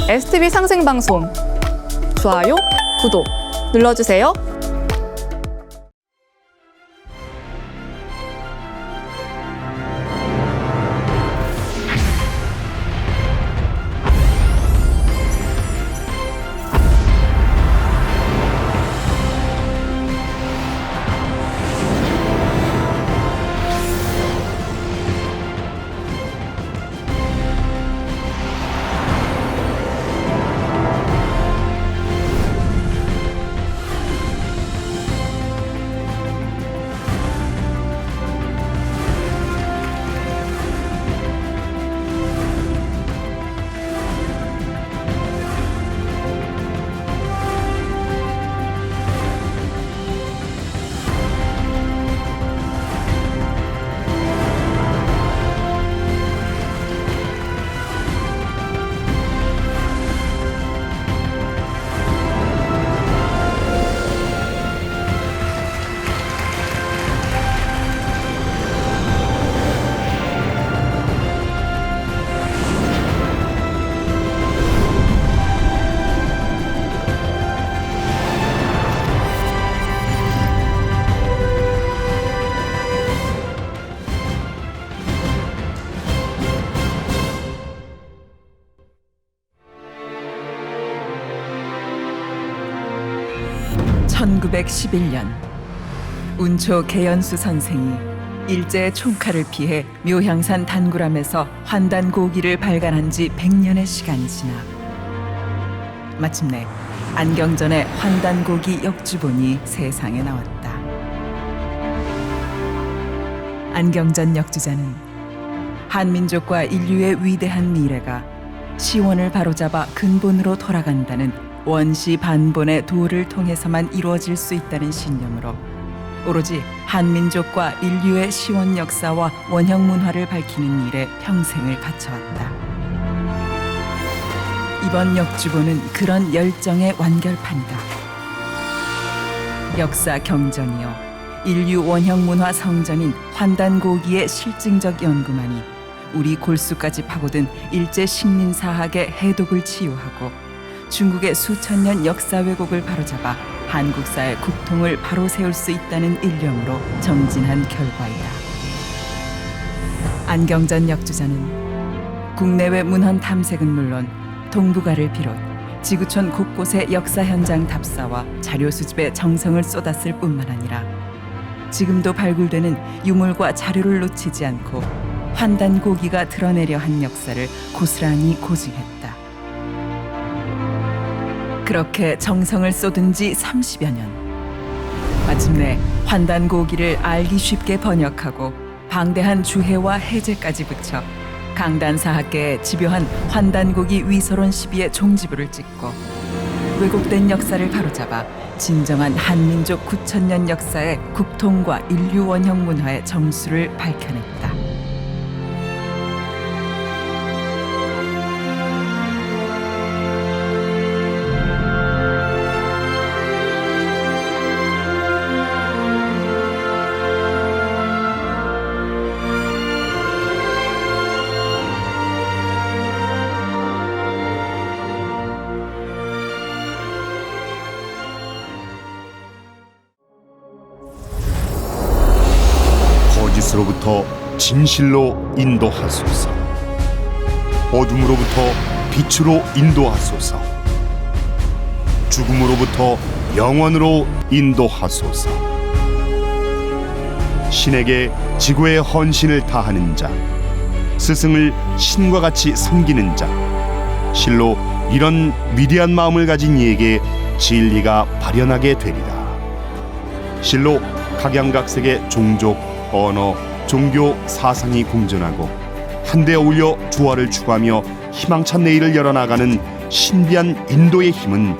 STV 상생방송 좋아요, 구독 눌러주세요. (1911년) 운초 개연수 선생이 일제의 총칼을 피해 묘향산 단구람에서 환단고기를 발간한 지 100년의 시간이 지나 마침내 안경전의 환단고기 역주본이 세상에 나왔다. 안경전 역주자는 한민족과 인류의 위대한 미래가 시원을 바로잡아 근본으로 돌아간다는 원시 반본의 도를 통해서만 이루어질 수 있다는 신념으로 오로지 한민족과 인류의 시원 역사와 원형 문화를 밝히는 일에 평생을 바쳐왔다. 이번 역주본은 그런 열정의 완결판이다. 역사 경전이요 인류 원형 문화 성전인 환단고기의 실증적 연구만이 우리 골수까지 파고든 일제 식민사학의 해독을 치유하고 중국의 수천 년 역사 왜곡을 바로잡아 한국사의 국통을 바로 세울 수 있다는 일념으로 정진한 결과이다. 안경전 역주자는 국내외 문헌 탐색은 물론 동북아를 비롯 지구촌 곳곳의 역사 현장 답사와 자료 수집에 정성을 쏟았을 뿐만 아니라 지금도 발굴되는 유물과 자료를 놓치지 않고 환단고기가 드러내려 한 역사를 고스란히 고증했다. 그렇게 정성을 쏟은 지 30여 년. 마침내 환단고기를 알기 쉽게 번역하고 방대한 주해와 해제까지 붙여 강단사학계에 집요한 환단고기 위서론 시비의 종지부를 찍고 왜곡된 역사를 바로잡아 진정한 한민족 9,000년 역사의 국통과 인류 원형 문화의 정수를 밝혀냈다. 거짓으로부터 진실로 인도하소서. 어둠으로부터 빛으로 인도하소서. 죽음으로부터 영원으로 인도하소서. 신에게 지구의 헌신을 다하는 자, 스승을 신과 같이 섬기는 자, 실로 이런 위대한 마음을 가진 이에게 진리가 발현하게 되리라. 실로 각양각색의 종족, 언어, 종교, 사상이 공존하고 한데 어울려 조화를 추구하며 희망찬 내일을 열어나가는 신비한 인도의 힘은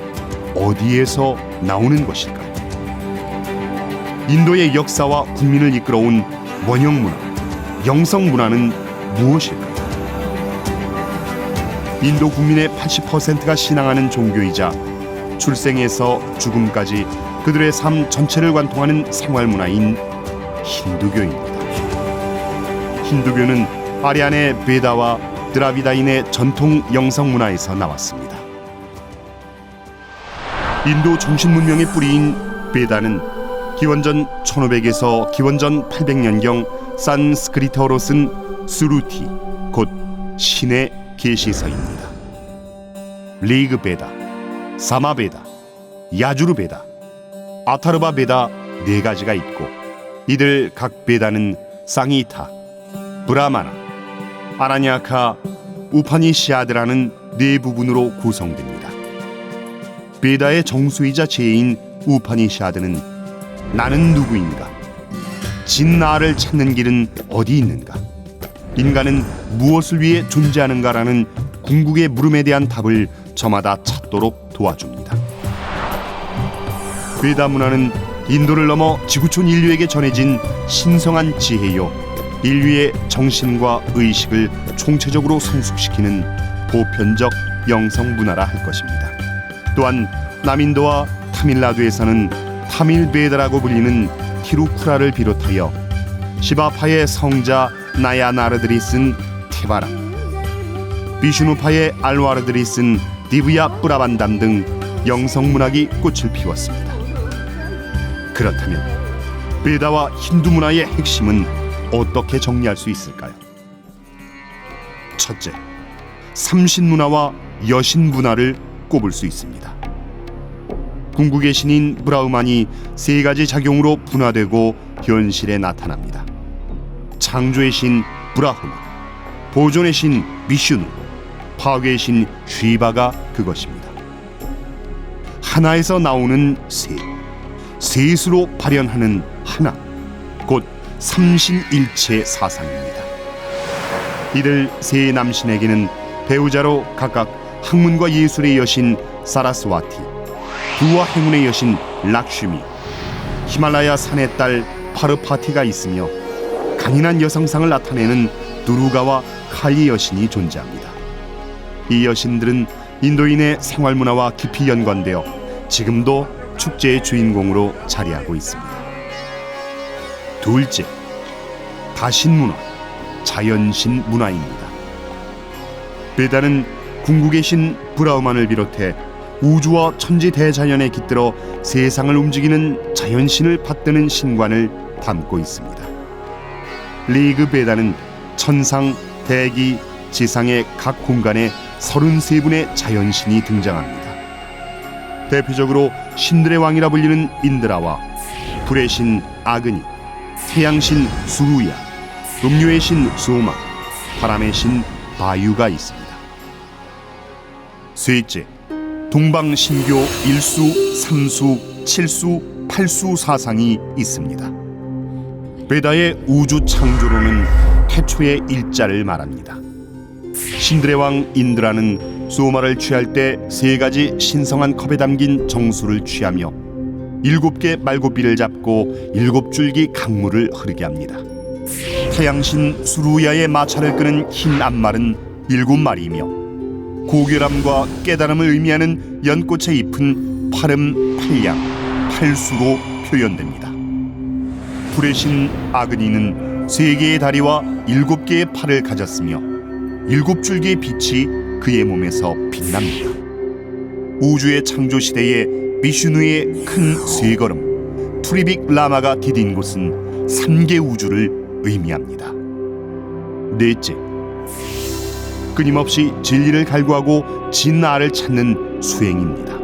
어디에서 나오는 것일까? 인도의 역사와 국민을 이끌어온 원형 문화, 영성 문화는 무엇일까? 인도 국민의 80%가 신앙하는 종교이자 출생에서 죽음까지 그들의 삶 전체를 관통하는 생활 문화인 힌두교입니다. 힌두교는 아리안의 베다와 드라비다인의 전통 영성 문화에서 나왔습니다. 인도 정신 문명의 뿌리인 베다는 기원전 1500에서 기원전 800년경 산스크리트어로 쓴 수루티, 곧 신의 계시서입니다. 리그베다, 사마베다, 야주르베다, 아타르바베다 네 가지가 있고, 이들 각 베다는 상히타, 브라마나, 아라냐카, 우파니시아드라는 네 부분으로 구성됩니다. 베다의 정수이자 제인 우파니시아드는 나는 누구인가? 진나를 찾는 길은 어디 있는가? 인간은 무엇을 위해 존재하는가라는 궁극의 물음에 대한 답을 저마다 찾도록 도와줍니다. 베다 문화는 인도를 넘어 지구촌 인류에게 전해진 신성한 지혜요, 인류의 정신과 의식을 총체적으로 성숙시키는 보편적 영성 문화라 할 것입니다. 또한 남인도와 타밀나두에서는 타밀베다라고 불리는 티루쿠라를 비롯하여 시바파의 성자 나야나르들이 쓴 테바라, 비슈누파의 알와르들이 쓴 디브야 뿌라반담 등 영성문학이 꽃을 피웠습니다. 그렇다면 베다와 힌두 문화의 핵심은 어떻게 정리할 수 있을까요? 첫째, 삼신문화와 여신문화를 꼽을 수 있습니다. 궁극의 신인 브라흐만이 세 가지 작용으로 분화되고 현실에 나타납니다. 창조의 신 브라흐마, 보존의 신 비슈누, 파괴의 신 쉬바가 그것입니다. 하나에서 나오는 셋, 셋으로 발현하는 하나, 곧 삼신일체 사상입니다. 이들 세 남신에게는 배우자로 각각 학문과 예술의 여신 사라스와티, 부와 행운의 여신 락슈미, 히말라야 산의 딸 파르파티가 있으며 강인한 여성상을 나타내는 두루가와 칼리 여신이 존재합니다. 이 여신들은 인도인의 생활 문화와 깊이 연관되어 지금도 축제의 주인공으로 자리하고 있습니다. 둘째, 다신문화, 자연신 문화입니다. 베다는 궁극의 신 브라흐만을 비롯해 우주와 천지 대자연에 깃들어 세상을 움직이는 자연신을 받드는 신관을 담고 있습니다. 리그 베다는 천상, 대기, 지상의 각 공간에 33분의 자연신이 등장합니다. 대표적으로 신들의 왕이라 불리는 인드라와 불의 신 아그니, 태양신 수루야, 음료의 신 소마, 바람의 신 바유가 있습니다. 셋째, 동방신교 1수, 3수, 7수, 8수 사상이 있습니다. 베다의 우주 창조론은 태초의 일자를 말합니다. 신들의 왕 인드라는 소마를 취할 때 세 가지 신성한 컵에 담긴 정수를 취하며 7개 말고비를 잡고 7줄기 강물을 흐르게 합니다. 태양신 수루야의 마차를 끄는 흰 앞말은 7마리이며 고결함과 깨달음을 의미하는 연꽃의 잎은 팔음, 팔양, 팔수로 표현됩니다. 불의 신 아그니는 3개의 다리와 7개의 팔을 가졌으며 7줄기의 빛이 그의 몸에서 빛납니다. 우주의 창조 시대에 비슈누의 큰 쇠걸음 투리빅 라마가 디딘 곳은 3개 우주를 의미합니다. 넷째, 끊임없이 진리를 갈구하고 진나를 찾는 수행입니다.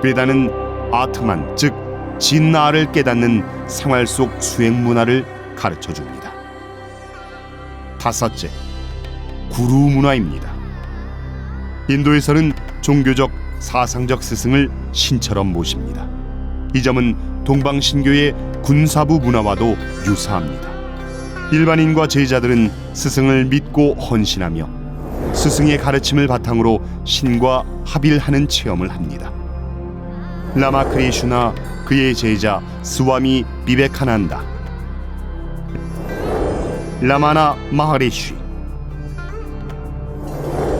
베다는 아트만, 즉 진나를 깨닫는 생활 속 수행 문화를 가르쳐 줍니다. 다섯째, 구루 문화입니다. 인도에서는 종교적, 사상적 스승을 신처럼 모십니다. 이 점은 동방신교의 군사부 문화와도 유사합니다. 일반인과 제자들은 스승을 믿고 헌신하며 스승의 가르침을 바탕으로 신과 합일하는 체험을 합니다. 라마 크리슈나 그의 제자 스와미 비베카난다, 라마나 마하리쉬,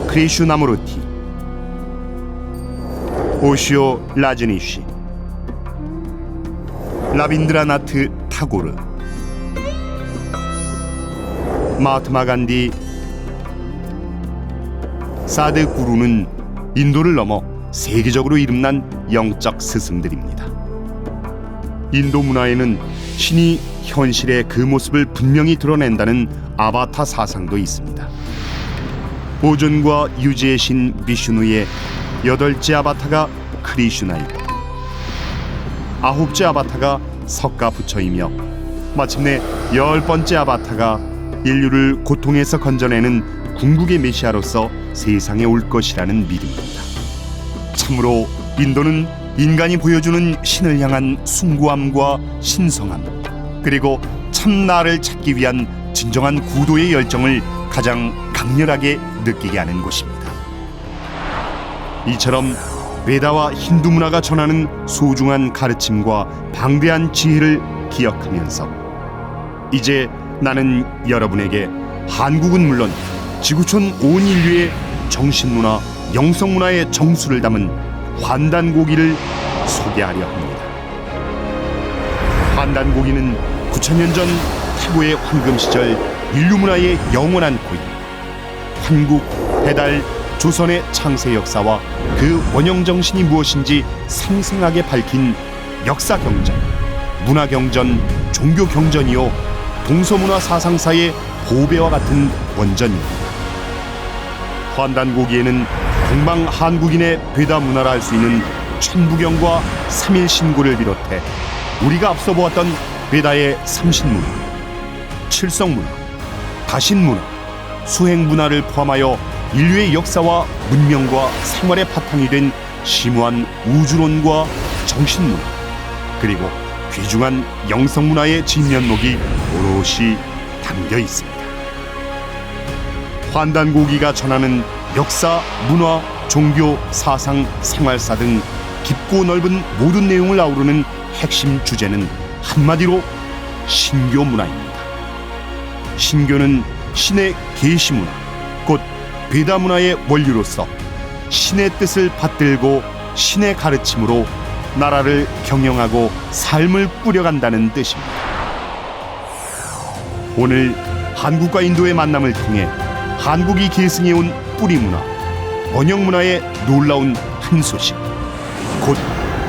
크리슈나무르티, 오시오 라즈니쉬, 라빈드라나트 타고르, 마하트마 간디, 사드 구루는 인도를 넘어 세계적으로 이름난 영적 스승들입니다. 인도 문화에는 신이 현실의 그 모습을 분명히 드러낸다는 아바타 사상도 있습니다. 보존과 유지의 신 비슈누의 8째 아바타가 크리슈나이고 9째 아바타가 석가부처이며 마침내 10번째 아바타가 인류를 고통에서 건져내는 궁극의 메시아로서 세상에 올 것이라는 믿음입니다. 참으로 인도는 인간이 보여주는 신을 향한 숭고함과 신성함, 그리고 참 나를 찾기 위한 진정한 구도의 열정을 가장 강렬하게 느끼게 하는 곳입니다. 이처럼 베다와 힌두 문화가 전하는 소중한 가르침과 방대한 지혜를 기억하면서 이제 나는 여러분에게 한국은 물론 지구촌 온 인류의 정신문화, 영성문화의 정수를 담은 환단고기를 소개하려 합니다. 환단고기는 9천년 전 태고의 황금 시절 인류 문화의 영원한 고유, 한국, 배달, 조선의 창세 역사와 그 원형 정신이 무엇인지 생생하게 밝힌 역사 경전, 문화 경전, 종교 경전이요 동서문화 사상사의 보배와 같은 원전입니다. 환단고기에는 동방 한국인의 베다 문화라 할 수 있는 천부경과 삼일신고를 비롯해 우리가 앞서 보았던 베다의 삼신문화, 칠성문화, 다신문화, 수행문화를 포함하여 인류의 역사와 문명과 생활의 바탕이 된 심오한 우주론과 정신문화, 그리고 귀중한 영성문화의 진면목이 오롯이 담겨 있습니다. 환단고기가 전하는 역사, 문화, 종교, 사상, 생활사 등 깊고 넓은 모든 내용을 아우르는 핵심 주제는 한마디로 신교 문화입니다. 신교는 신의 계시 문화, 곧 베다 문화의 원류로서 신의 뜻을 받들고 신의 가르침으로 나라를 경영하고 삶을 꾸려간다는 뜻입니다. 오늘 한국과 인도의 만남을 통해 한국이 계승해온 뿌리 문화, 원형 문화의 놀라운 한 소식, 곧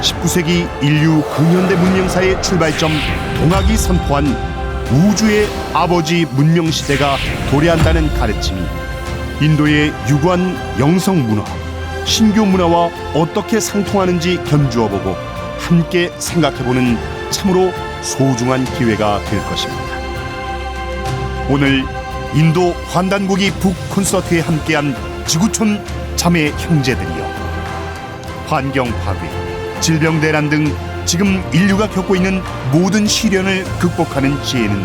19세기 인류 근현대 문명사의 출발점 동학이 선포한 우주의 아버지 문명 시대가 도래한다는 가르침이 인도의 유구한 영성 문화, 신교 문화와 어떻게 상통하는지 견주어보고 함께 생각해보는 참으로 소중한 기회가 될 것입니다. 오늘 인도 환단고기 북 콘서트에 함께한 지구촌 자매 형제들이여, 환경 파괴, 질병 대란 등 지금 인류가 겪고 있는 모든 시련을 극복하는 지혜는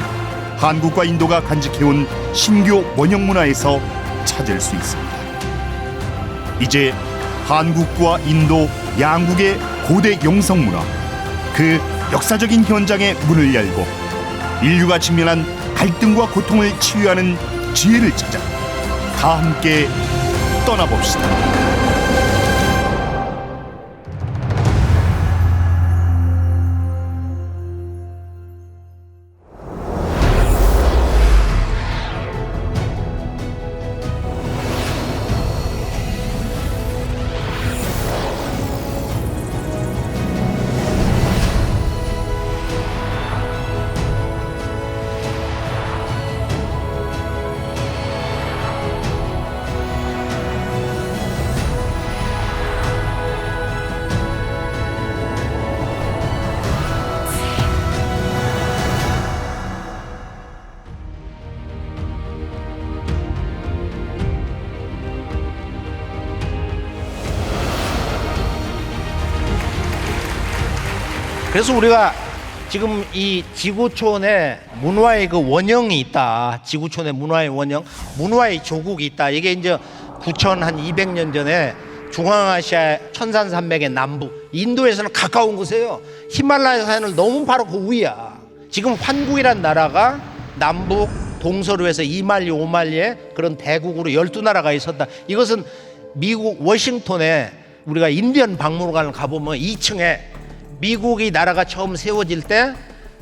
한국과 인도가 간직해온 신교 원형 문화에서 찾을 수 있습니다. 이제 한국과 인도 양국의 고대 영성 문화, 그 역사적인 현장의 문을 열고 인류가 직면한 갈등과 고통을 치유하는 지혜를 찾아 다 함께 떠나봅시다. 그래서 우리가 지금 이 지구촌에 문화의 그 원형이 있다. 지구촌의 문화의 원형, 문화의 조국이 있다. 이게 이제 9,200년 전에 중앙아시아 천산산맥의 남부, 인도에서는 가까운 곳이에요. 히말라야 산을 넘으면 바로 그 위야. 지금 환국이란 나라가 남북 동서로에서 2만리, 5만리의 그런 대국으로 12나라가 있었다. 이것은 미국 워싱턴에 우리가 인디언 박물관을 가보면 2층에 미국이 나라가 처음 세워질 때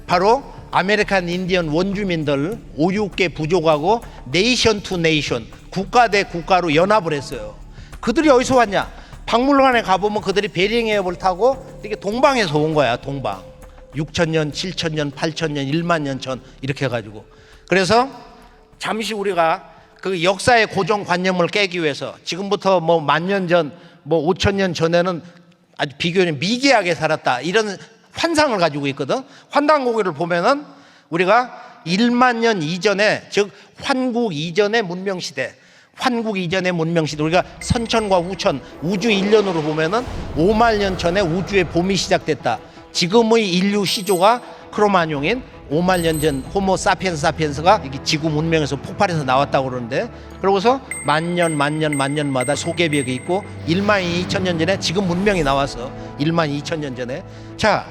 바로 아메리칸 인디언 원주민들 5, 6개 부족하고 네이션 투 네이션, 국가 대 국가로 연합을 했어요. 그들이 어디서 왔냐? 박물관에 가보면 그들이 베링해협을 타고 이렇게 동방에서 온 거야. 동방. 6,000년, 7,000년, 8,000년, 1만 년 전 이렇게 해가지고. 그래서 잠시 우리가 그 역사의 고정관념을 깨기 위해서 지금부터 뭐 10,000년 전, 뭐 5,000년 전에는 아주 비교는 미개하게 살았다, 이런 환상을 가지고 있거든. 환단고개를 보면은 우리가 1만 년 이전에, 즉 환국 이전의 문명시대, 환국 이전의 문명시대, 우리가 선천과 후천, 우주 1년으로 보면은 5만 년 전에 우주의 봄이 시작됐다. 지금의 인류 시조가 크로마뇽인 5만 년 전 호모 사피엔스 사피엔스가 이게 지구 문명에서 폭발해서 나왔다고 그러는데, 그러고서 만년마다 소개벽이 있고 1만 2천 년 전에 지금 문명이 나와서 1만 2천 년 전에, 자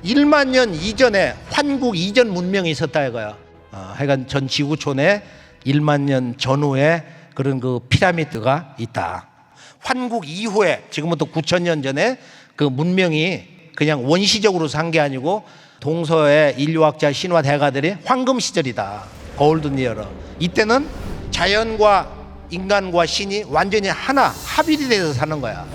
1만 년 이전에 환국 이전 문명이 있었다 이거야. 하여간 전 지구촌에 1만 년 전후에 그런 그 피라미드가 있다. 환국 이후에 지금부터 9,000년 전에 그 문명이 그냥 원시적으로 산 게 아니고 동서의 인류학자 신화 대가들이 황금 시절이다. 골든 이어라. 이때는 자연과 인간과 신이 완전히 하나 합일이 돼서 사는 거야.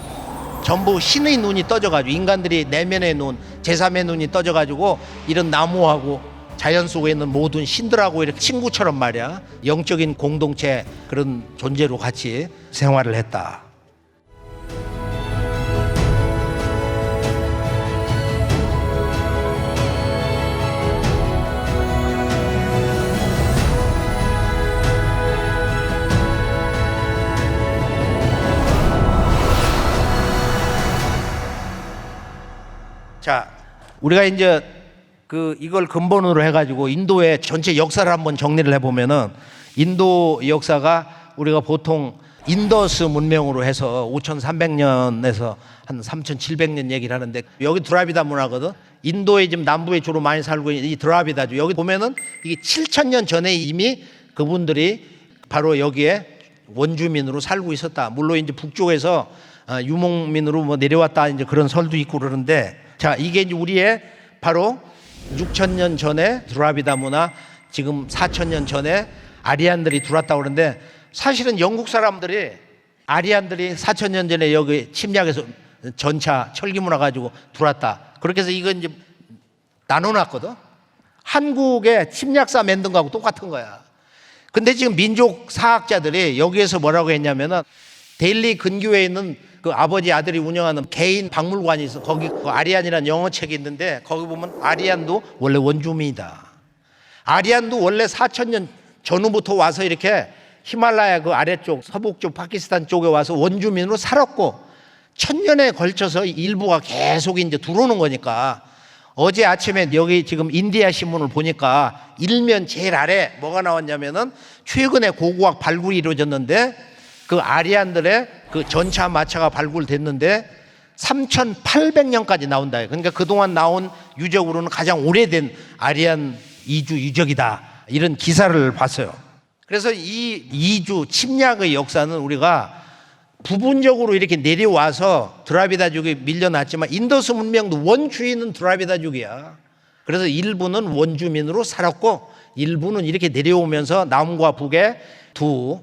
전부 신의 눈이 떠져가지고, 인간들이 내면의 눈, 제3의 눈이 떠져가지고 이런 나무하고 자연 속에 있는 모든 신들하고 이렇게 친구처럼 말이야, 영적인 공동체 그런 존재로 같이 생활을 했다. 자, 우리가 이제 이걸 근본으로 해가지고 인도의 전체 역사를 한번 정리를 해보면은, 인도 역사가 우리가 보통 인더스 문명으로 해서 5,300년에서 한 3,700년 얘기를 하는데, 여기 드라비다 문화거든. 인도의 지금 남부에 주로 많이 살고 있는 이 드라비다주, 여기 보면은 이게 7,000년 전에 이미 그분들이 바로 여기에 원주민으로 살고 있었다. 물론 이제 북쪽에서 유목민으로 뭐 내려왔다, 이제 그런 설도 있고 그러는데, 자, 이게 이제 우리의 바로 6,000년 전에 드라비다 문화, 지금 4,000년 전에 아리안들이 들어왔다고 그러는데, 사실은 영국 사람들이 아리안들이 4,000년 전에 여기 침략해서 전차 철기 문화 가지고 들어왔다. 그렇게 해서 이건 이제 나눠놨거든. 한국의 침략사 만든 거하고 똑같은 거야. 근데 지금 민족 사학자들이 여기에서 뭐라고 했냐면은, 델리 근교에 있는 그 아버지 아들이 운영하는 개인 박물관이 있어. 거기 그 아리안이라는 영어 책이 있는데, 거기 보면 아리안도 원래 원주민이다. 아리안도 원래 4,000년 전후부터 와서 이렇게 히말라야 그 아래쪽 서북쪽 파키스탄 쪽에 와서 원주민으로 살았고, 1,000년에 걸쳐서 일부가 계속 이제 들어오는 거니까. 어제 아침에 여기 지금 인디아 신문을 보니까 일면 제일 아래 뭐가 나왔냐면은, 최근에 고고학 발굴이 이루어졌는데 그 아리안들의 그 전차 마차가 발굴됐는데 3,800년까지 나온다. 그러니까 그동안 나온 유적으로는 가장 오래된 아리안 이주 유적이다, 이런 기사를 봤어요. 그래서 이 이주 침략의 역사는 우리가 부분적으로 이렇게 내려와서 드라비다족이 밀려났지만, 인더스 문명도 원주인은 드라비다족이야. 그래서 일부는 원주민으로 살았고 일부는 이렇게 내려오면서 남과 북의 두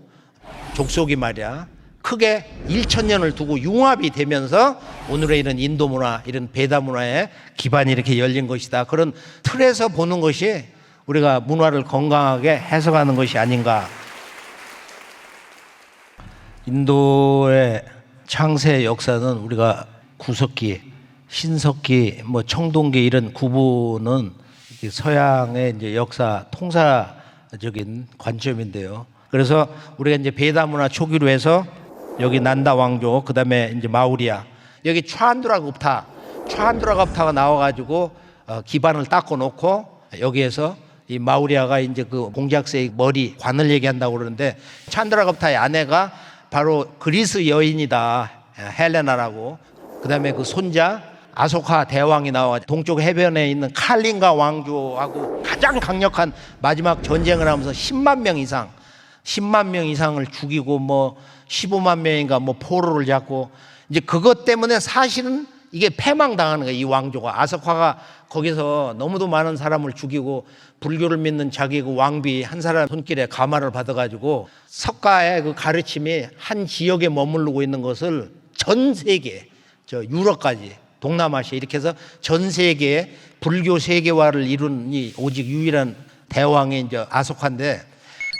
족속이 말이야 크게 1,000년을 두고 융합이 되면서 오늘의 이런 인도 문화, 이런 베다 문화의 기반이 이렇게 열린 것이다. 그런 틀에서 보는 것이 우리가 문화를 건강하게 해석하는 것이 아닌가. 인도의 창세 역사는 우리가 구석기, 신석기, 뭐 청동기 이런 구분은 서양의 이제 역사 통사적인 관점인데요. 그래서 우리가 이제 베다 문화 초기로 해서 여기 난다 왕조, 그 다음에 이제 마우리아, 여기 차한두라갑타가 나와가지고 기반을 닦아 놓고, 여기에서 이 마우리아가 이제 그 공작새의 머리 관을 얘기한다고 그러는데, 차한두라갑타의 아내가 바로 그리스 여인이다, 헬레나라고. 그 다음에 그 손자 아소카 대왕이 나와 동쪽 해변에 있는 칼린가 왕조하고 가장 강력한 마지막 전쟁을 하면서 10만 명 이상을 죽이고 뭐 15만 명인가 뭐 포로를 잡고, 이제 그것 때문에 사실은 이게 패망당하는 거예요. 이 왕조가. 아석화가 거기서 너무도 많은 사람을 죽이고 불교를 믿는 자기 그 왕비 한 사람 손길에 감화를 받아가지고 석가의 그 가르침이 한 지역에 머무르고 있는 것을 전 세계, 저 유럽까지 동남아시아 이렇게 해서 전 세계에 불교 세계화를 이룬 이 오직 유일한 대왕이 이제 아석화인데,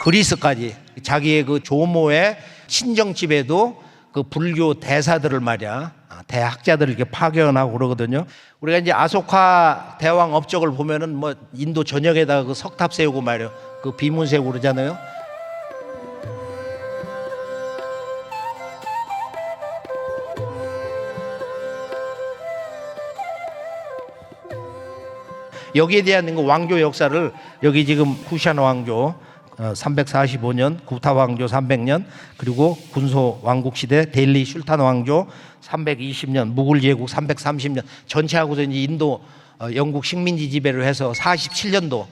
그리스까지 자기의 그 조모의 친정집에도 그 불교 대사들을 말이야, 대학자들을 이렇게 파견하고 그러거든요. 우리가 이제 아속화 대왕 업적을 보면은 뭐 인도 전역에다가 그 석탑 세우고 말이야, 그 비문 세우고 그러잖아요. 여기에 대한 그 왕조 역사를 여기 지금 후샨 왕조 345년, 구타 왕조 300년, 그리고 군소 왕국 시대 델리 슐탄 왕조 320년, 무굴 제국 330년 전체하고서 이제 인도 영국 식민지 지배를 해서 47년도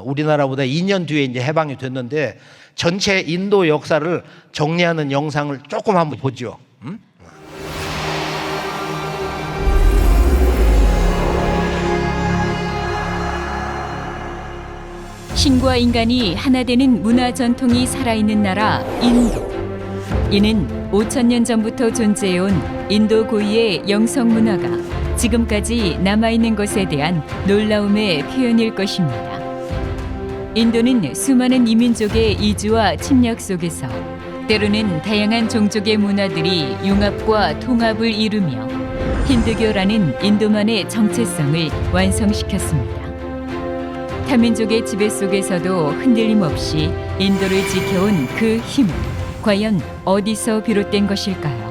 우리나라보다 2년 뒤에 이제 해방이 됐는데, 전체 인도 역사를 정리하는 영상을 조금 한번 보죠. 신과 인간이 하나 되는 문화 전통이 살아있는 나라 인도. 이는 5,000년 전부터 존재해온 인도 고유의 영성 문화가 지금까지 남아있는 것에 대한 놀라움의 표현일 것입니다. 인도는 수많은 이민족의 이주와 침략 속에서 때로는 다양한 종족의 문화들이 융합과 통합을 이루며 힌두교라는 인도만의 정체성을 완성시켰습니다. 타민족의 지배 속에서도 흔들림 없이 인도를 지켜온 그 힘은 과연 어디서 비롯된 것일까요?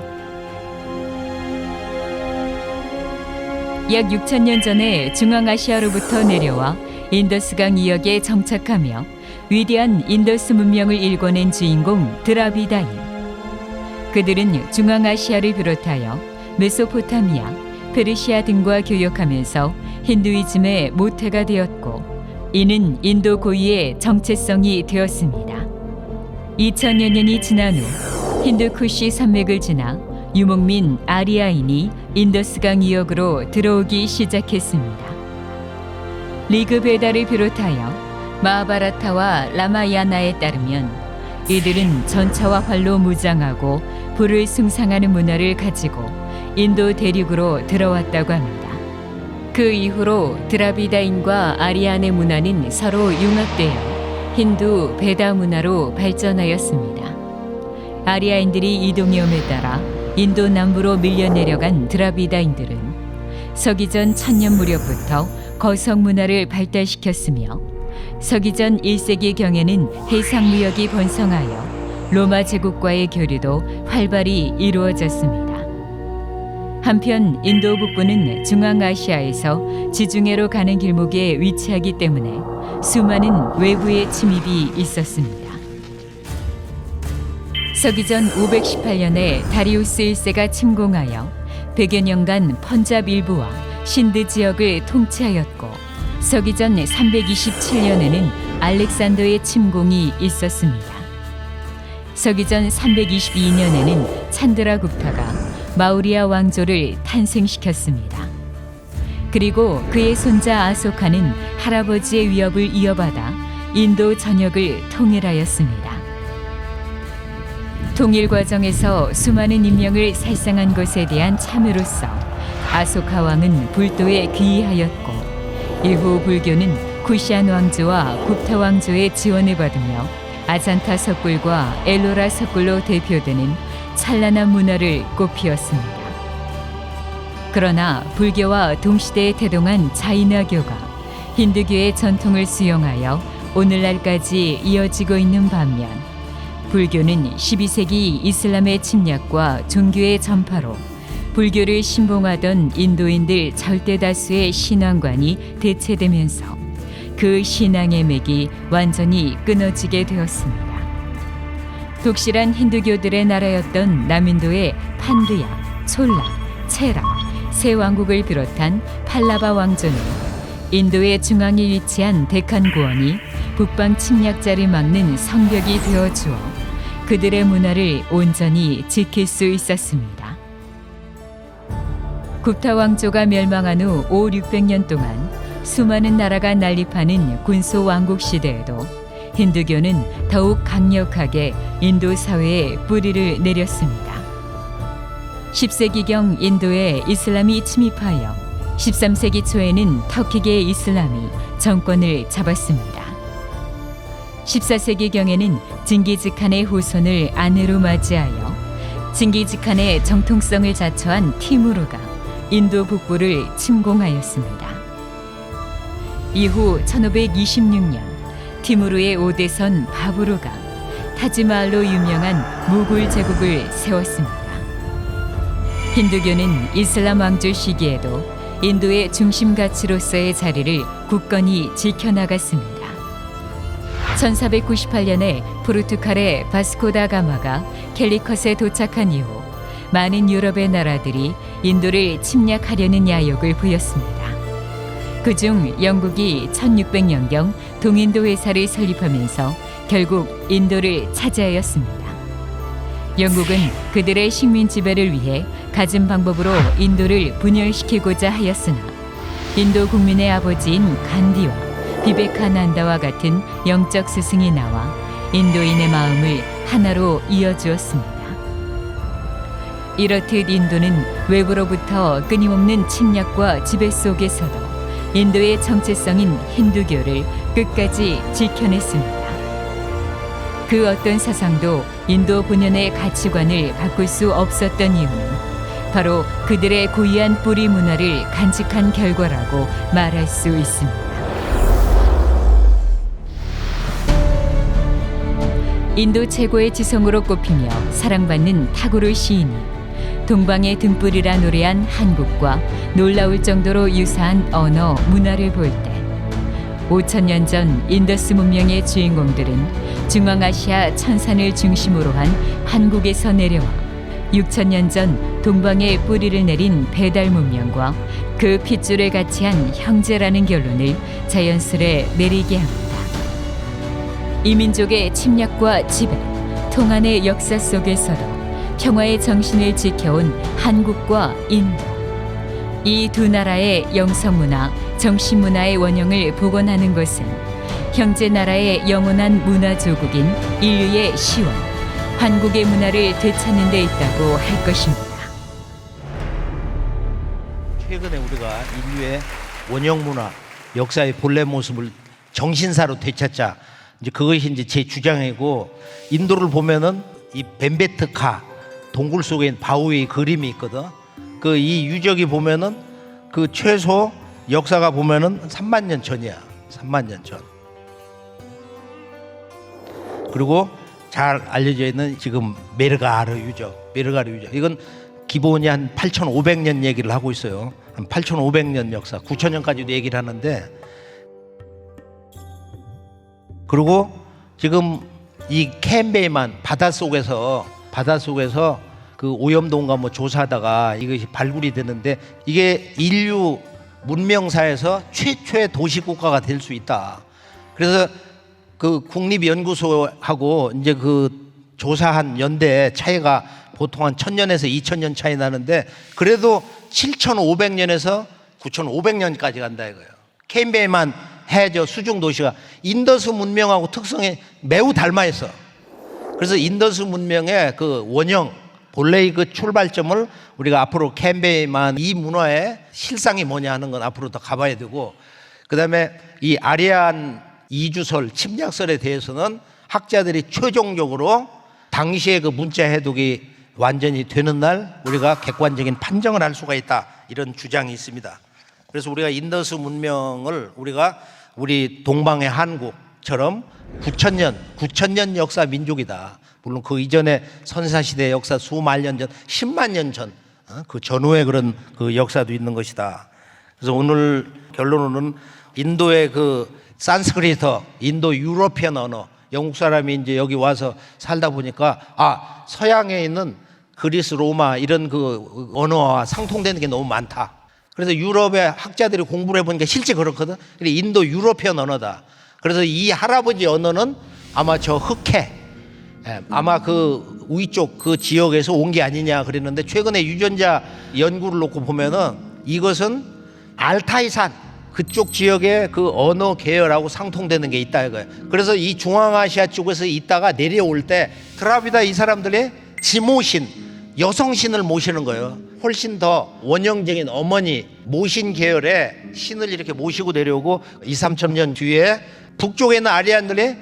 약 6,000년 전에 중앙아시아로부터 내려와 인더스강 이역에 정착하며 위대한 인더스 문명을 일궈낸 주인공 드라비다인. 그들은 중앙아시아를 비롯하여 메소포타미아, 페르시아 등과 교역하면서 힌두이즘의 모태가 되었고, 이는 인도 고유의 정체성이 되었습니다. 2000여 년이 지난 후 힌두쿠시 산맥을 지나 유목민 아리아인이 인더스강 이역으로 들어오기 시작했습니다. 리그베다를 비롯하여 마하바라타와 라마야나에 따르면 이들은 전차와 활로 무장하고 불을 숭상하는 문화를 가지고 인도 대륙으로 들어왔다고 합니다. 그 이후로 드라비다인과 아리안의 문화는 서로 융합되어 힌두 베다 문화로 발전하였습니다. 아리아인들이 이동해옴에 따라 인도 남부로 밀려 내려간 드라비다인들은 서기전 1000년 무렵부터 거성 문화를 발달시켰으며, 서기전 1세기경에는 해상무역이 번성하여 로마 제국과의 교류도 활발히 이루어졌습니다. 한편 인도 북부는 중앙아시아에서 지중해로 가는 길목에 위치하기 때문에 수많은 외부의 침입이 있었습니다. 서기전 518년에 다리우스 1세가 침공하여 100여 년간 펀잡 일부와 신드 지역을 통치하였고, 서기전 327년에는 알렉산더의 침공이 있었습니다. 서기전 322년에는 찬드라굽타가 마우리아 왕조를 탄생시켰습니다. 그리고 그의 손자 아소카는 할아버지의 위협을 이어받아 인도 전역을 통일하였습니다. 통일 과정에서 수많은 인명을 살상한 것에 대한 참여로서 아소카 왕은 불도에 귀의하였고, 이후 불교는 쿠시안 왕조와 굽타 왕조의 지원을 받으며 아잔타 석굴과 엘로라 석굴로 대표되는 찬란한 문화를 꽃피웠습니다. 그러나 불교와 동시대에 태동한 자이나교가 힌두교의 전통을 수용하여 오늘날까지 이어지고 있는 반면, 불교는 12세기 이슬람의 침략과 종교의 전파로 불교를 신봉하던 인도인들 절대 다수의 신앙관이 대체되면서 그 신앙의 맥이 완전히 끊어지게 되었습니다. 독실한 힌두교들의 나라였던 남인도의 판두야, 촐라, 체라, 세 왕국을 비롯한 팔라바 왕조는 인도의 중앙에 위치한 데칸 고원이 북방 침략자를 막는 성벽이 되어주어 그들의 문화를 온전히 지킬 수 있었습니다. 굽타 왕조가 멸망한 후 5,600년 동안 수많은 나라가 난립하는 군소 왕국 시대에도 힌두교는 더욱 강력하게 인도 사회에 뿌리를 내렸습니다. 10세기경 인도에 이슬람이 침입하여 13세기 초에는 터키계 이슬람이 정권을 잡았습니다. 14세기경에는 징기즈칸의 후손을 아내로 맞이하여 징기즈칸의 정통성을 자처한 티무르가 인도 북부를 침공하였습니다. 이후 1526년 티무르의 5대선 바부르가 타지마할로 유명한 무굴 제국을 세웠습니다. 힌두교는 이슬람 왕조 시기에도 인도의 중심 가치로서의 자리를 굳건히 지켜나갔습니다. 1498년에 포르투갈의 바스코다 가마가 캘리컷에 도착한 이후 많은 유럽의 나라들이 인도를 침략하려는 야욕을 보였습니다. 그중 영국이 1600년경 동인도 회사를 설립하면서 결국 인도를 차지하였습니다. 영국은 그들의 식민 지배를 위해 갖은 방법으로 인도를 분열시키고자 하였으나 인도 국민의 아버지인 간디와 비베카난다와 같은 영적 스승이 나와 인도인의 마음을 하나로 이어주었습니다. 이렇듯 인도는 외부로부터 끊임없는 침략과 지배 속에서도 인도의 정체성인 힌두교를 끝까지 지켜냈습니다. 그 어떤 사상도 인도 본연의 가치관을 바꿀 수 없었던 이유는 바로 그들의 고유한 뿌리 문화를 간직한 결과라고 말할 수 있습니다. 인도 최고의 지성으로 꼽히며 사랑받는 타고르 시인이 동방의 등불이라 노래한 한국과 놀라울 정도로 유사한 언어, 문화를 볼 때 5,000년 전 인더스 문명의 주인공들은 중앙아시아 천산을 중심으로 한 한국에서 내려와 6,000년 전 동방에 뿌리를 내린 배달 문명과 그 핏줄을 같이 한 형제라는 결론을 자연스레 내리게 합니다. 이 민족의 침략과 지배, 통한의 역사 속에서도 평화의 정신을 지켜온 한국과 인도, 이 두 나라의 영성문화, 정신문화의 원형을 복원하는 것은 형제 나라의 영원한 문화 조국인 인류의 시원, 한국의 문화를 되찾는 데 있다고 할 것입니다. 최근에 우리가 인류의 원형 문화, 역사의 본래 모습을 정신사로 되찾자. 이제 그것이 이제 제 주장이고, 인도를 보면은 이 벤베트카 동굴 속에 있는 바위의 그림이 있거든. 그 이 유적이 보면은 그 최소 역사가 보면은 3만 년 전이야. 3만 년 전. 그리고 잘 알려져 있는 지금 메르가르 유적. 이건 기본이 한 8,500년 얘기를 하고 있어요. 한 8,500년 역사, 9,000년까지도 얘기를 하는데, 그리고 지금 이 캔베이만 바닷속에서 그 오염도인가 뭐 조사하다가 이것이 발굴이 되는데, 이게 인류 문명사에서 최초의 도시국가가 될 수 있다. 그래서 그 국립연구소하고 이제 그 조사한 연대 차이가 보통 한 1,000년에서 2,000년 차이 나는데, 그래도 7,500년에서 9,500년까지 간다 이거예요. 캔베이만 해저 수중 도시가 인더스 문명하고 특성이 매우 닮아 있어. 그래서 인더스 문명의 그 원형, 본래의 그 출발점을 우리가 앞으로 캔베이만 이 문화의 실상이 뭐냐 하는 건 앞으로 더 가봐야 되고, 그 다음에 이 아리안 이주설, 침략설에 대해서는 학자들이 최종적으로 당시의 그 문자 해독이 완전히 되는 날 우리가 객관적인 판정을 할 수가 있다, 이런 주장이 있습니다. 그래서 우리가 인더스 문명을 우리 동방의 한국처럼 9,000년 역사 민족이다. 물론 그 이전에 선사시대 역사 수만 년 전, 10만 년 전, 그 전후에 그런 그 역사도 있는 것이다. 그래서 오늘 결론은 인도의 그 산스크리트, 인도 유러피언 언어, 영국 사람이 이제 여기 와서 살다 보니까 서양에 있는 그리스, 로마 이런 그 언어와 상통되는 게 너무 많다. 그래서 유럽의 학자들이 공부를 해보니까 실제 그렇거든. 그래 인도 유러피언 언어다. 그래서 이 할아버지 언어는 아마 저 흑해 아마 그 위쪽 그 지역에서 온 게 아니냐 그랬는데 최근에 유전자 연구를 놓고 보면은 이것은 알타이산 그쪽 지역의 그 언어 계열하고 상통되는 게 있다 이거예요. 그래서 이 중앙아시아 쪽에서 있다가 내려올 때 드라비다 이 사람들이 지모신 여성신을 모시는 거예요. 훨씬 더 원형적인 어머니 모신 계열의 신을 이렇게 모시고 내려오고 2, 3천 년 뒤에 북쪽에 있는 아리안들이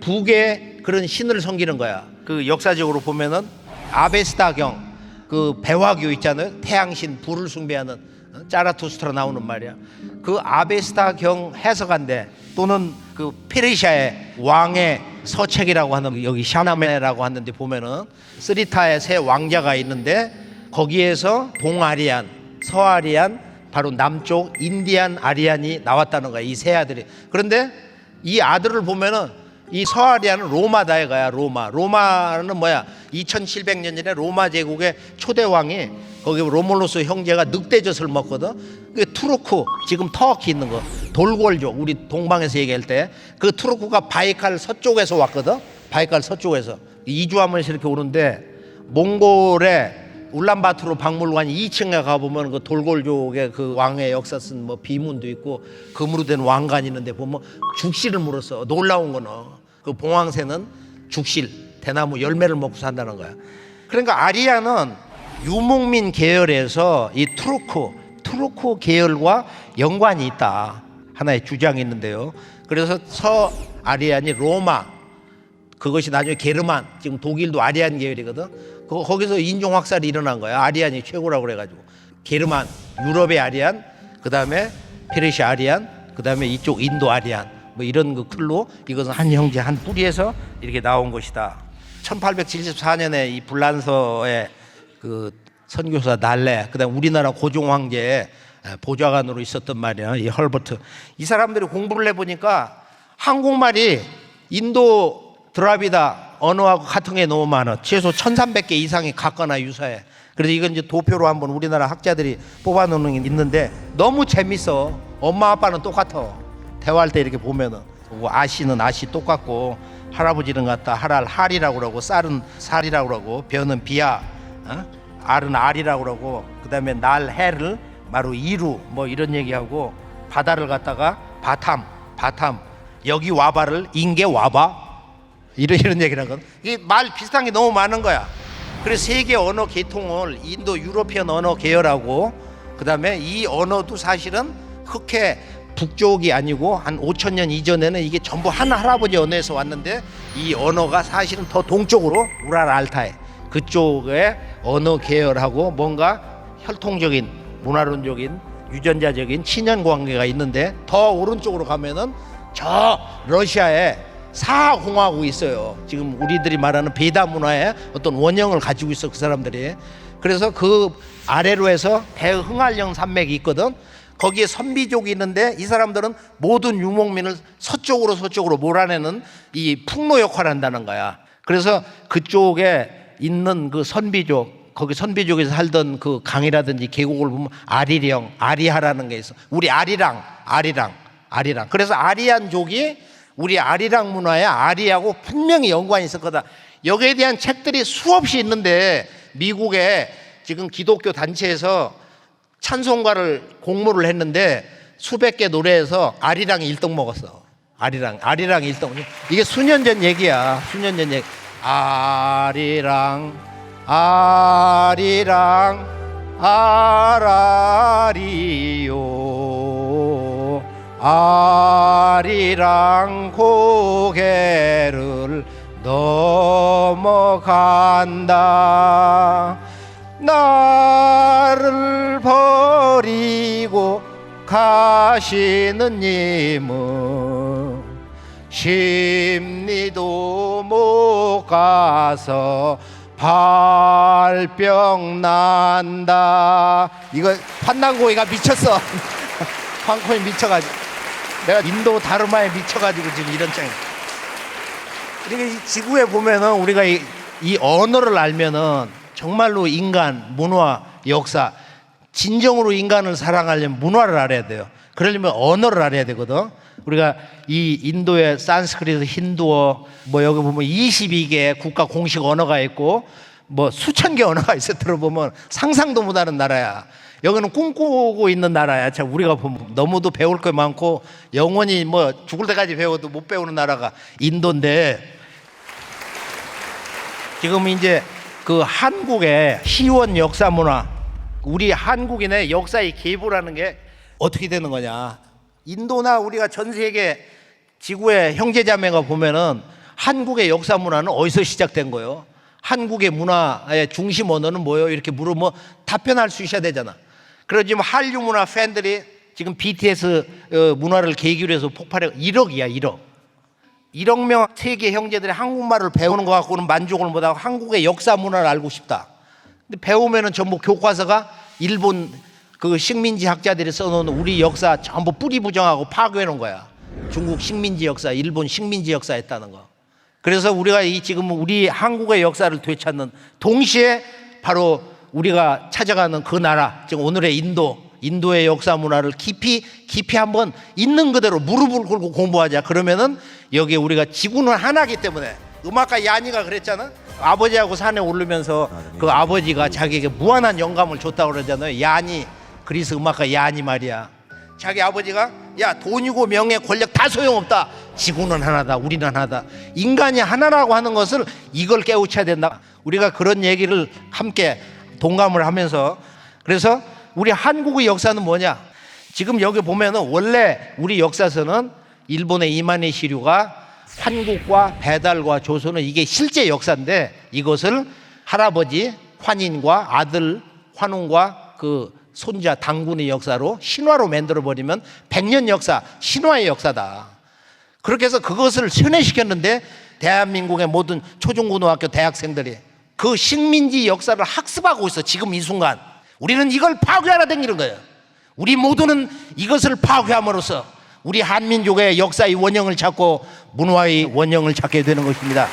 북의 그런 신을 섬기는 거야. 그 역사적으로 보면은 아베스다경 그 배화교 있잖아요. 태양신 불을 숭배하는 짜라투스트라 나오는 말이야. 그 아베스다경 해석한데 또는 그 페르시아의 왕의 서책이라고 하는 여기 샤나메라고 하는데 보면은 스리타의 세 왕자가 있는데 거기에서 동아리안, 서아리안, 바로 남쪽 인디안 아리안이 나왔다는 거야. 이 세 아들이. 그런데 이 아들을 보면은 이 서아리안은 로마다 이거야. 로마는 뭐야? 2700년 전에 로마 제국의 초대 왕이 거기 로몰로스 형제가 늑대젖을 먹거든. 그 투르크 지금 터키 있는 거 돌골족 우리 동방에서 얘기할 때 그 투르크가 바이칼 서쪽에서 왔거든. 바이칼 서쪽에서 이주하면서 이렇게 오는데 몽골의 울란바토르 박물관 2층에 가보면 그 돌골족의 그 왕의 역사 쓴 뭐 비문도 있고 금으로 된 왕관이 있는데 보면 죽실을 물었어. 놀라운 거는 그 봉황새는 죽실 대나무 열매를 먹고 산다는 거야. 그러니까 아리아는 유목민 계열에서 이 투르크 계열과 연관이 있다 하나의 주장이 있는데요. 그래서 서아리안이 로마 그것이 나중에 게르만 지금 독일도 아리안 계열이거든. 거기서 인종 확산이 일어난 거야. 아리안이 최고라고 그래가지고 게르만 유럽의 아리안 그 다음에 페르시아 아리안 그 다음에 이쪽 인도 아리안 뭐 이런 그 틀로 이것은 한 형제 한 뿌리에서 이렇게 나온 것이다. 1874년에 이 불란서의 그 선교사 날레 그다음 우리나라 고종 황제의 보좌관으로 있었던 말이야. 이 헐버트 이 사람들이 공부를 해보니까 한국말이 인도 드라비다 언어하고 같은 게 너무 많아. 최소 1300개 이상이 같거나 유사해. 그래서 이건 이제 도표로 한번 우리나라 학자들이 뽑아놓는 게 있는데 너무 재밌어. 엄마 아빠는 똑같아. 대화할 때 이렇게 보면은 아씨는 아씨 똑같고 할아버지는 같다 할알 할이라고 그러고 쌀은 살이라고 그러고 변은 비야 알은 알이라고 그러고 그 다음에 날 해를 바로 이루 뭐 이런 얘기하고 바다를 갖다가 바탐 여기 와바를 인게 와바 이런 얘기를 하거든. 이게 말 비슷한 게 너무 많은 거야. 그래서 세계 언어 계통을 인도 유로피언 언어 계열하고 그 다음에 이 언어도 사실은 흑해 북쪽이 아니고 한 5000년 이전에는 이게 전부 한 할아버지 언어에서 왔는데 이 언어가 사실은 더 동쪽으로 우랄 알타이 그쪽의 언어 계열하고 뭔가 혈통적인 문화론적인 유전자적인 친연 관계가 있는데 더 오른쪽으로 가면은 저 러시아에 사공화국이 있어요. 지금 우리들이 말하는 베다 문화의 어떤 원형을 가지고 있어 그 사람들이. 그래서 그 아래로 해서 대흥알령 산맥이 있거든. 거기에 선비족이 있는데 이 사람들은 모든 유목민을 서쪽으로 몰아내는 이 풍로 역할을 한다는 거야. 그래서 그쪽에 있는 그 선비족 거기 선비족에서 살던 그 강이라든지 계곡을 보면 아리하라는 게 있어. 우리 아리랑. 그래서 아리안족이 우리 아리랑 문화에 아리하고 분명히 연관이 있었거든. 여기에 대한 책들이 수없이 있는데 미국에 지금 기독교 단체에서 찬송가를 공모를 했는데 수백 개 노래에서 아리랑이 1등 먹었어. 아리랑 1등. 이게 수년 전 얘기야. 아리랑 아라리요 아리랑 고개를 넘어간다. 나를 버리고 가시는 님은 심리도 못 가서 발병 난다. 이거 판단고이가 미쳤어. 황코이 미쳐가지고 내가 인도 다르마에 미쳐가지고 지금 이런 짱. 그러니까 이 지구에 보면은 우리가 이 언어를 알면은 정말로 인간, 문화, 역사 진정으로 인간을 사랑하려면 문화를 알아야 돼요. 그러려면 언어를 알아야 되거든. 우리가 이 인도의 산스크리트, 힌두어, 뭐 여기 보면 22개 국가 공식 언어가 있고 뭐 수천 개 언어가 있어. 들어보면 상상도 못하는 나라야. 여기는 꿈꾸고 있는 나라야. 참 우리가 보면 너무도 배울 거 많고 영원히 뭐 죽을 때까지 배워도 못 배우는 나라가 인도인데, 지금 이제 그 한국의 희원 역사 문화, 우리 한국인의 역사의 계보라는 게 어떻게 되는 거냐. 인도나 우리가 전 세계 지구의 형제자매가 보면은 한국의 역사 문화는 어디서 시작된 거예요? 한국의 문화의 중심 언어는 뭐예요? 이렇게 물으면 답변할 수 있어야 되잖아. 그래서 지금 한류 문화 팬들이 지금 BTS 문화를 계기로 해서 폭발해 1억이야 1억 명 세계 형제들이 한국말을 배우는 것 갖고는 만족을 못하고 한국의 역사 문화를 알고 싶다. 근데 배우면은 전부 교과서가 일본 그 식민지 학자들이 써놓은 우리 역사 전부 뿌리 부정하고 파괴해 놓은 거야. 중국 식민지 역사, 일본 식민지 역사 했다는 거. 그래서 우리가 이 지금 우리 한국의 역사를 되찾는 동시에 바로 우리가 찾아가는 그 나라, 지금 오늘의 인도의 역사 문화를 깊이 한번 있는 그대로 무릎을 꿇고 공부하자. 그러면은 여기 우리가 지구는 하나기 때문에, 음악가 야니가 그랬잖아. 아버지하고 산에 오르면서 그 아버지가 자기에게 무한한 영감을 줬다고 그러잖아요. 야니, 그리스 음악가 야니 말이야. 자기 아버지가 야, 돈이고 명예, 권력 다 소용없다. 지구는 하나다. 우리는 하나다. 인간이 하나라고 하는 것을 이걸 깨우쳐야 된다. 우리가 그런 얘기를 함께 동감을 하면서, 그래서 우리 한국의 역사는 뭐냐? 지금 여기 보면은 원래 우리 역사서는 일본의 이만희 시류가 한국과 배달과 조선은 이게 실제 역사인데, 이것을 할아버지 환인과 아들 환웅과 그 손자 당군의 역사로 신화로 만들어버리면 100년 역사, 신화의 역사다. 그렇게 해서 그것을 세뇌시켰는데 대한민국의 모든 초중고등학교 대학생들이 그 식민지 역사를 학습하고 있어. 지금 이 순간 우리는 이걸 파괴하러 다니는 거예요. 우리 모두는 이것을 파괴함으로써 우리 한민족의 역사의 원형을 찾고 문화의 원형을 찾게 되는 것입니다.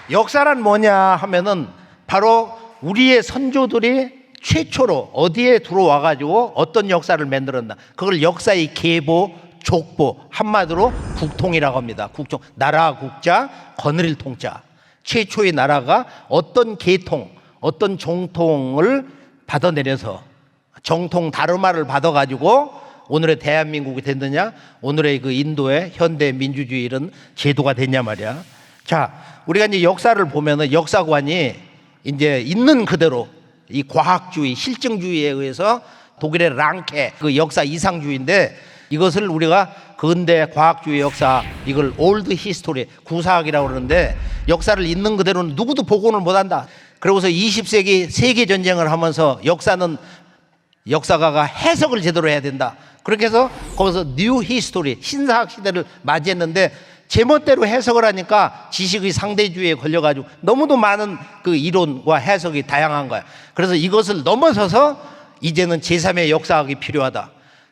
역사란 뭐냐 하면은 바로 우리의 선조들이 최초로 어디에 들어와 가지고 어떤 역사를 만들었나, 그걸 역사의 계보, 족보, 한마디로 국통이라고 합니다. 국통, 나라 국자, 거느릴 통자. 최초의 나라가 어떤 계통, 어떤 정통을 받아내려서 정통 다르마를 받아가지고 오늘의 대한민국이 됐느냐, 오늘의 그 인도의 현대 민주주의 이런 제도가 됐냐 말이야. 자, 우리가 이제 역사를 보면은 역사관이 이제 있는 그대로 이 과학주의, 실증주의에 의해서 독일의 랑케 그 역사 이상주의인데, 이것을 우리가 근대 과학주의 역사, 이걸 올드 히스토리, 구사학이라고 그러는데, 역사를 있는 그대로는 누구도 복원을 못한다. 그러고서 20세기 세계전쟁을 하면서 역사가가 해석을 제대로 해야 된다. 그렇게 해서 거기서 뉴 히스토리, 신사학 시대를 맞이했는데, 제멋대로 해석을 하니까 지식의 상대주의에 걸려가지고 너무도 많은 그 이론과 해석이 다양한 거야. 그래서 이것을 넘어서서 이제는 제3의 역사학이 필요하다.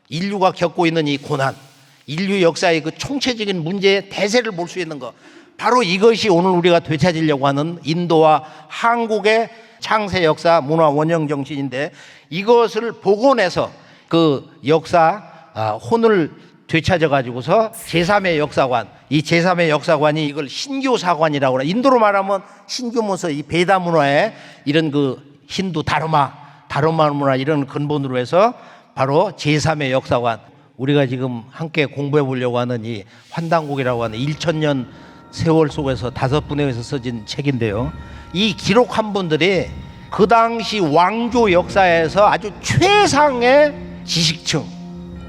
인류가 겪고 있는 이 고난, 인류 역사의 그 총체적인 문제의 대세를 볼 수 있는 것, 바로 이것이 오늘 우리가 되찾으려고 하는 인도와 한국의 창세 역사 문화 원형 정신인데, 이것을 복원해서 그 역사 혼을 되찾아가지고서 제3의 역사관, 이 제3의 역사관이 이걸 신교사관이라고 그래. 인도로 말하면 신교문서, 이 베다 문화의 이런 그 힌두 다르마 문화 이런 근본으로 해서 바로 제3의 역사관, 우리가 지금 함께 공부해 보려고 하는 이 환단곡이라고 하는 1000년 세월 속에서 5분에서 써진 책인데요. 이 기록한 분들이 그 당시 왕조 역사에서 아주 최상의 지식층,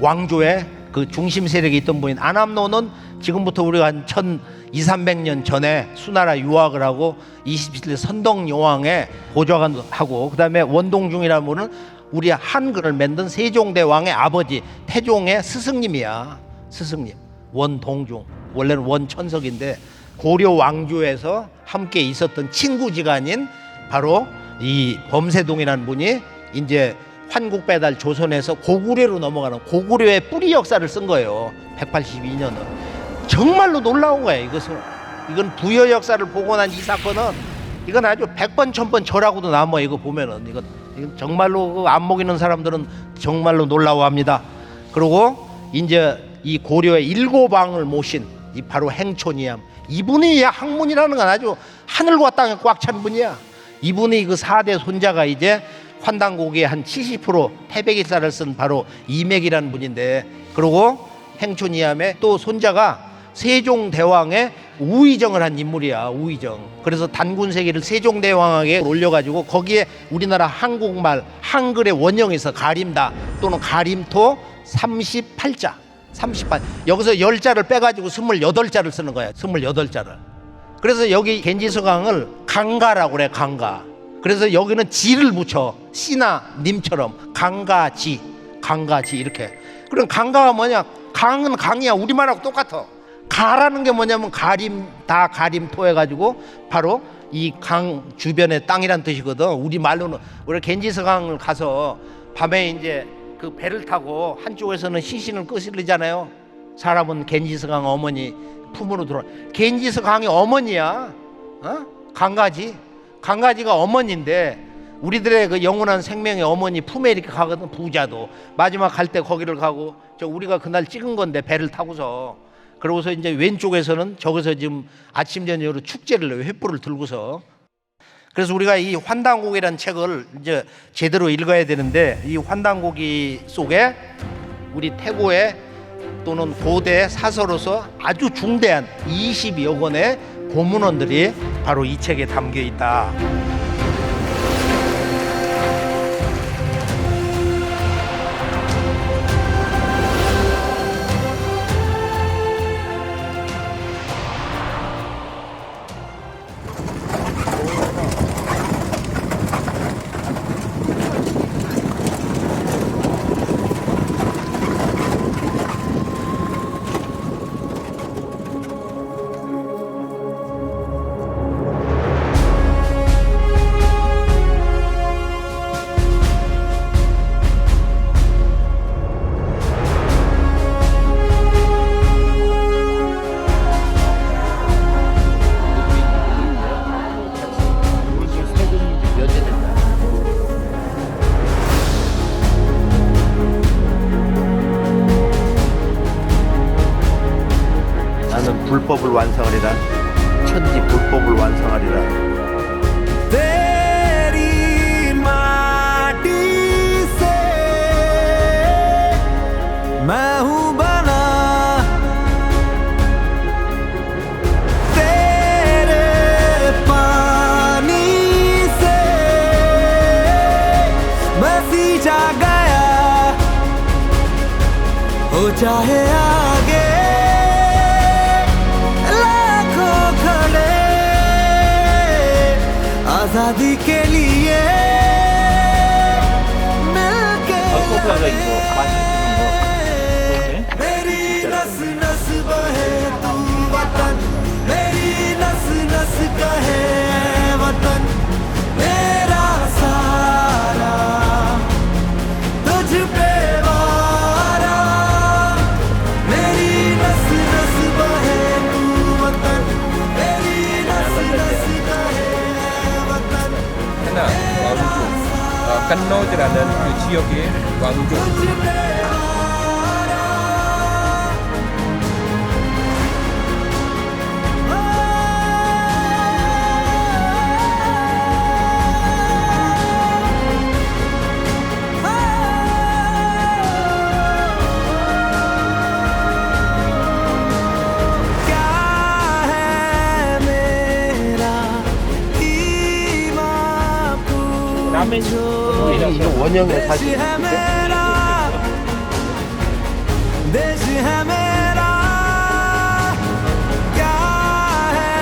왕조의 그 중심 세력이 있던 분인 아남노는 지금부터 우리가 한 1200~300년 전에 수나라 유학을 하고 27대 선덕여왕의 보좌관 하고, 그 다음에 원동중이라는 분은 우리 한글을 만든 세종대왕의 아버지 태종의 스승님이야. 스승님 원동중, 원래는 원천석인데 고려 왕조에서 함께 있었던 친구지간인 바로 이 범세동이라는 분이 이제 환국배달 조선에서 고구려로 넘어가는 고구려의 뿌리 역사를 쓴 거예요. 182년은. 정말로 놀라운 거예요. 이건 부여 역사를 보고 난 이 사건은 이건 아주 100번 1000번 절하고도 남아. 이거 보면은 이건 정말로 그 안목 있는 사람들은 정말로 놀라워합니다. 그리고 이제 이 고려의 7왕을 모신 이 바로 행촌이암, 이분이 학문이라는 건 아주 하늘과 땅에 꽉 찬 분이야. 이분이 그 4대 손자가 이제 환단고기의 한 70% 태백일사를 쓴 바로 이맥이라는 분인데, 그리고 행촌이암의 또 손자가 세종대왕의 우의정을 한 인물이야. 우의정. 그래서 단군세기를 세종대왕에게 올려가지고 거기에 우리나라 한국말 한글의 원형에서 가림다 또는 가림토 38자 38 여기서 10자를 빼가지고 28자를 쓰는 거야. 28자를. 그래서 여기 겐지스강을 강가라고 그래. 강가. 그래서 여기는 지를 붙여. 씨나 님처럼 강가지 이렇게. 그럼 강가가 뭐냐? 강은 강이야. 우리말하고 똑같아. 가라는 게 뭐냐면 가림다 가림토 해가지고 바로 이 강 주변의 땅이란 뜻이거든. 우리 말로는 우리 겐지스강을 가서 밤에 이제 그 배를 타고 한쪽에서는 시신을 끄실리잖아요. 사람은 겐지스강 어머니 품으로 들어. 겐지스강이 어머니야. 강가지가 어머니인데 우리들의 그 영원한 생명의 어머니 품에 이렇게 가거든. 부자도 마지막 갈 때 거기를 가고, 저 우리가 그날 찍은 건데 배를 타고서. 그러고서 이제 왼쪽에서는 저기서 지금 아침 저녁으로 축제를 해요. 횃불을 들고서. 그래서 우리가 이 환단고기라는 책을 이제 제대로 읽어야 되는데, 이 환단고기 속에 우리 태고의 또는 고대 사서로서 아주 중대한 20여 권의 고문원들이 바로 이 책에 담겨 있다. 나는 불법을 완성하리라. 천지 불법을 완성하리라. तेरी माटी से मैं हूँ बना, तेरे पानी से मैं सींचा गया, हो चाहे आगे लाखों खड़े आजादी के लिए मिलके मेरी नस नस बहे तू वतन, मेरी नस नस कहे वतन, मेरा सारा तुझ पे वारा, मेरी नस नस बहे तू वतन, मेरी नस नस कहे वतन, 하나 왕족 깐노드라는 그 지역의 왕족 तुझ पे क्या है मेरा ईमान पूछो, 이거 원형의 देश 사실. है मेरा, देश है मेरा, क्या है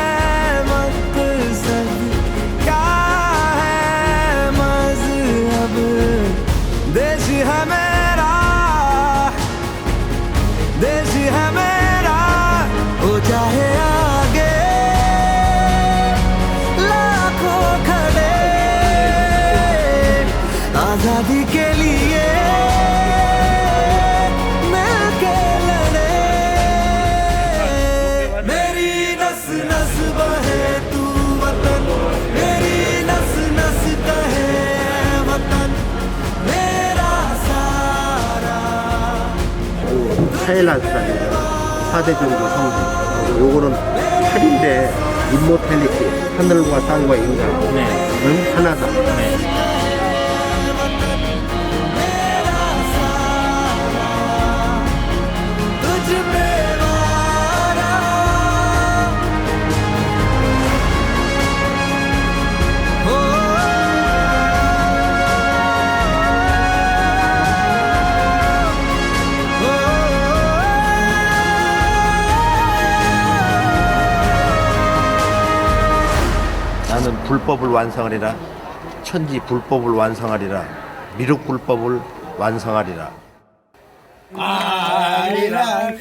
मकसद, क्या है मजहब, देश है मेरा, देश है मेरा, हो चाहे आगे 타일란스라는 4대 종교 성분. 요거는 팔인데 임모텔리티, 하늘과 땅과 인간은 하나다. 나는 불법을 완성하리라. 천지 불법을 완성하리라. 미륵 불법을 완성하리라. 아리랑